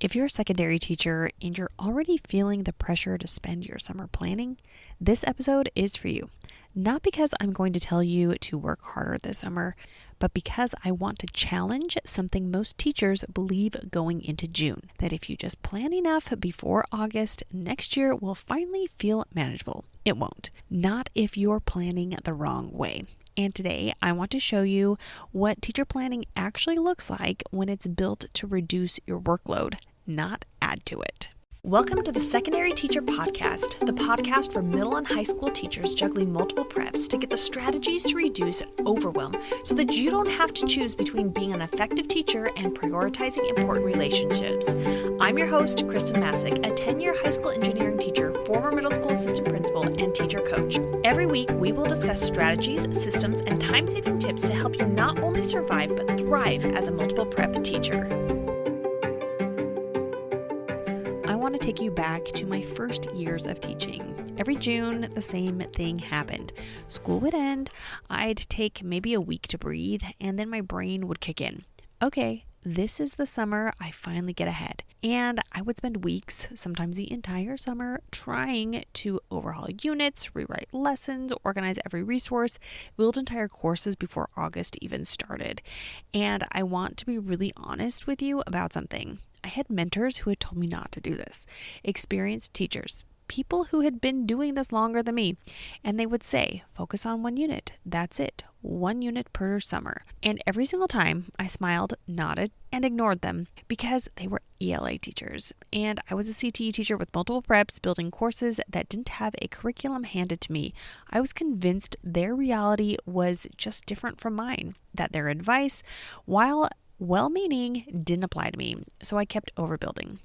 If you're a secondary teacher and you're already feeling the pressure to spend your summer planning, this episode is for you. Not because I'm going to tell you to work harder this summer, but because I want to challenge something most teachers believe going into June, that if you just plan enough before August, next year will finally feel manageable. It won't. Not if you're planning the wrong way. And today I want to show you what teacher planning actually looks like when it's built to reduce your workload, not add to it. Welcome to the Secondary Teacher Podcast, the podcast for middle and high school teachers juggling multiple preps to get the strategies to reduce overwhelm so that you don't have to choose between being an effective teacher and prioritizing important relationships. I'm your host, Kristen Masick, a 10-year high school engineering teacher, former middle school assistant principal, and teacher coach. Every week, we will discuss strategies, systems, and time-saving tips to help you not only survive but thrive as a multiple prep teacher. I want to take you back to my first years of teaching. Every June, the same thing happened. School would end, I'd take maybe a week to breathe, and then my brain would kick in. Okay, this is the summer I finally get ahead. And I would spend weeks, sometimes the entire summer, trying to overhaul units, rewrite lessons, organize every resource, build entire courses before August even started. And I want to be really honest with you about something. I had mentors who had told me not to do this, experienced teachers, people who had been doing this longer than me, and they would say, focus on one unit. That's it, 1 unit per summer. And every single time I smiled, nodded, and ignored them because they were ELA teachers. And I was a CTE teacher with multiple preps building courses that didn't have a curriculum handed to me. I was convinced their reality was just different from mine, that their advice, while well-meaning, didn't apply to me, so I kept overbuilding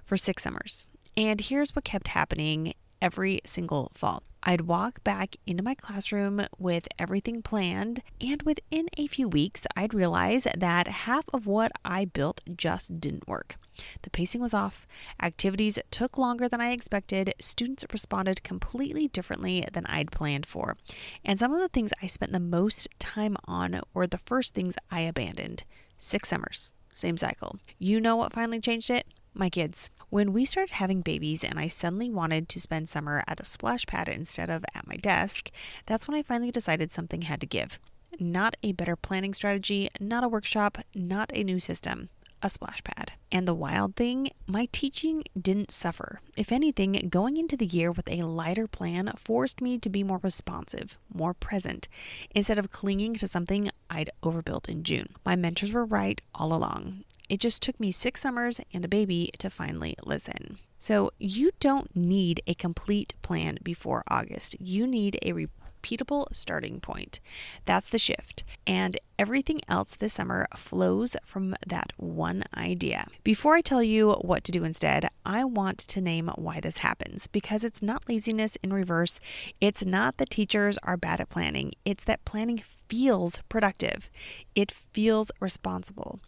for 6 summers. And here's what kept happening every single fall. I'd walk back into my classroom with everything planned, and within a few weeks, I'd realize that half of what I built just didn't work. The pacing was off, activities took longer than I expected, students responded completely differently than I'd planned for, and some of the things I spent the most time on were the first things I abandoned. 6 summers, same cycle. You know what finally changed it? My kids. When we started having babies and I suddenly wanted to spend summer at the splash pad instead of at my desk, that's when I finally decided something had to give. Not a better planning strategy, not a workshop, not a new system. A splash pad. And the wild thing, my teaching didn't suffer. If anything, going into the year with a lighter plan forced me to be more responsive, more present, instead of clinging to something I'd overbuilt in June. My mentors were right all along. It just took me 6 summers and a baby to finally listen. So you don't need a complete plan before August. You need a repeatable starting point. That's the shift. And everything else this summer flows from that one idea. Before I tell you what to do instead, I want to name why this happens, because it's not laziness in reverse. It's not that teachers are bad at planning. It's that planning feels productive. It feels responsible.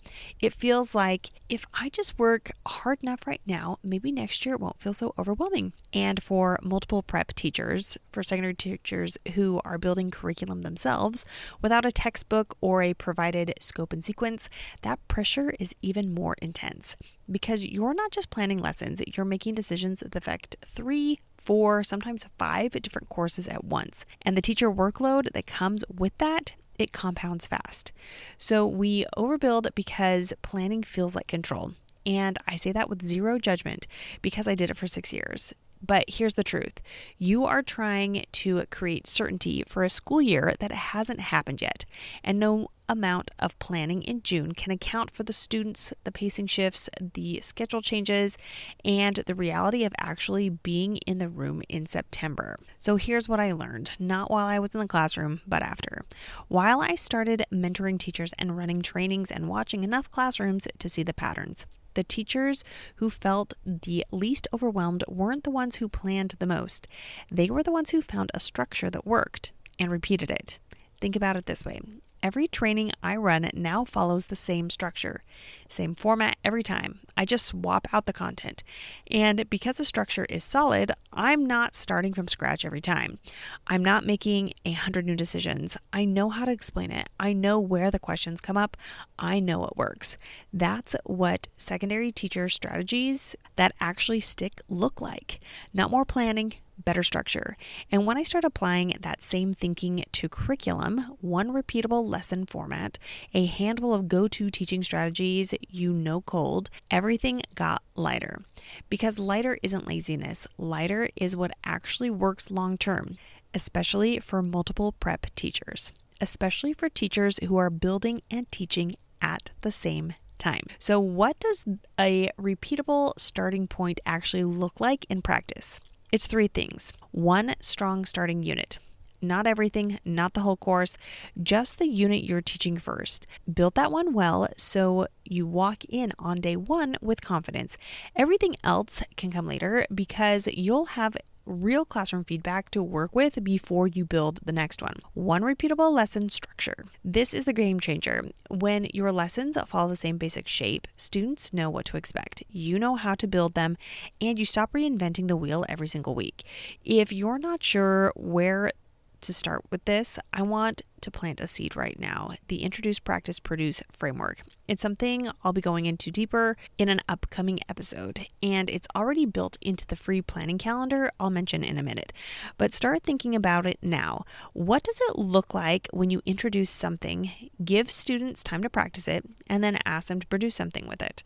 It feels like if I just work hard enough right now, maybe next year it won't feel so overwhelming. And for multiple prep teachers, for secondary teachers who are building curriculum themselves without a textbook or a provided scope and sequence, that pressure is even more intense because you're not just planning lessons, you're making decisions that affect 3, 4, sometimes 5 different courses at once. And the teacher workload that comes with that, it compounds fast. So we overbuild because planning feels like control. And I say that with zero judgment because I did it for 6 years. But here's the truth. You are trying to create certainty for a school year that hasn't happened yet. And no amount of planning in June can account for the students, the pacing shifts, the schedule changes, and the reality of actually being in the room in September. So here's what I learned, not while I was in the classroom, but after. While I started mentoring teachers and running trainings and watching enough classrooms to see the patterns. The teachers who felt the least overwhelmed weren't the ones who planned the most. They were the ones who found a structure that worked and repeated it. Think about it this way. Every training I run now follows the same structure, same format every time. I just swap out the content. And because the structure is solid, I'm not starting from scratch every time. I'm not making 100 new decisions. I know how to explain it. I know where the questions come up. I know it works. That's what secondary teacher strategies that actually stick look like. Not more planning, better structure. And when I start applying that same thinking to curriculum, one repeatable lesson format, a handful of go-to teaching strategies you know cold, everything got lighter. Because lighter isn't laziness. Lighter is what actually works long-term, especially for multiple prep teachers, especially for teachers who are building and teaching at the same time. So what does a repeatable starting point actually look like in practice? It's 3 things. 1 strong starting unit. Not everything, not the whole course, just the unit you're teaching first. Build that one well so you walk in on day 1 with confidence. Everything else can come later because you'll have real classroom feedback to work with before you build the next one. One repeatable lesson structure. This is the game changer. When your lessons follow the same basic shape, students know what to expect. You know how to build them, and you stop reinventing the wheel every single week. If you're not sure where to start with this, I want to plant a seed right now. The Introduce, Practice, Produce framework. It's something I'll be going into deeper in an upcoming episode, and it's already built into the free planning calendar I'll mention in a minute. But start thinking about it now. What does it look like when you introduce something, give students time to practice it, and then ask them to produce something with it?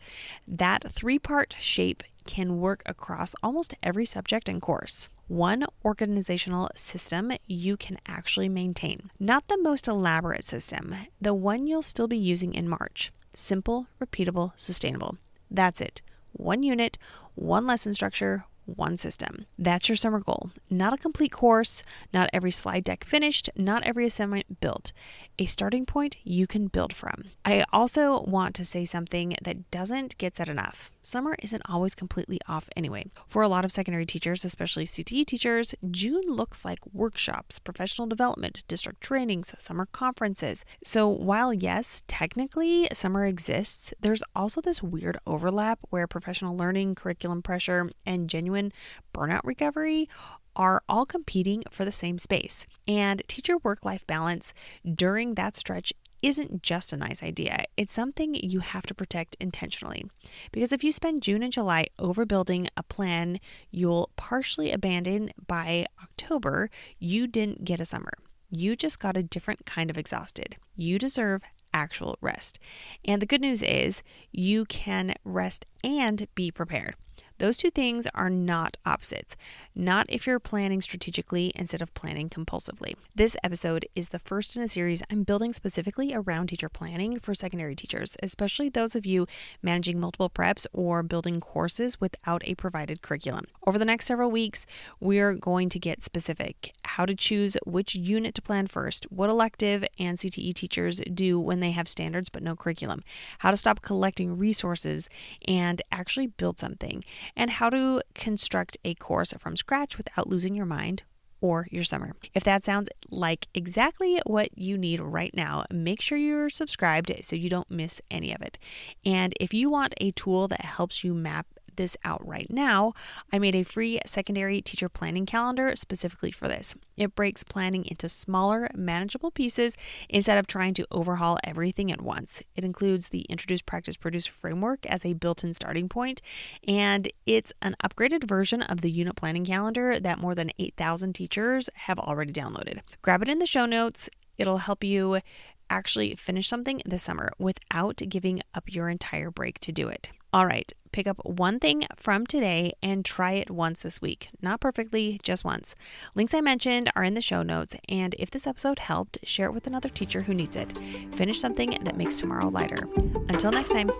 That 3-part shape can work across almost every subject and course. One organizational system you can actually maintain. Not the most elaborate system, the one you'll still be using in March. Simple, repeatable, sustainable. That's it. 1 unit, 1 lesson structure, 1 system. That's your summer goal. Not a complete course, not every slide deck finished, not every assignment built. A starting point you can build from. I also want to say something that doesn't get said enough. Summer isn't always completely off anyway. For a lot of secondary teachers, especially CTE teachers, June looks like workshops, professional development, district trainings, summer conferences. So while yes, technically summer exists, there's also this weird overlap where professional learning, curriculum pressure, and genuine burnout recovery are all competing for the same space. And teacher work-life balance during that stretch isn't just a nice idea. It's something you have to protect intentionally. Because if you spend June and July overbuilding a plan you'll partially abandon by October, you didn't get a summer. You just got a different kind of exhausted. You deserve actual rest. And the good news is you can rest and be prepared. Those 2 things are not opposites. Not if you're planning strategically instead of planning compulsively. This episode is the first in a series I'm building specifically around teacher planning for secondary teachers, especially those of you managing multiple preps or building courses without a provided curriculum. Over the next several weeks, we're going to get specific. How to choose which unit to plan first, what elective and CTE teachers do when they have standards but no curriculum, how to stop collecting resources and actually build something, and how to construct a course from scratch without losing your mind or your summer. If that sounds like exactly what you need right now, make sure you're subscribed so you don't miss any of it. And if you want a tool that helps you map this out right now, I made a free secondary teacher planning calendar specifically for this. It breaks planning into smaller, manageable pieces instead of trying to overhaul everything at once. It includes the Introduce, Practice, Produce framework as a built-in starting point, and it's an upgraded version of the unit planning calendar that more than 8,000 teachers have already downloaded. Grab it in the show notes. It'll help you actually finish something this summer without giving up your entire break to do it. All right, pick up 1 thing from today and try it once this week. Not perfectly, just once. Links I mentioned are in the show notes, and if this episode helped, share it with another teacher who needs it. Finish something that makes tomorrow lighter. Until next time.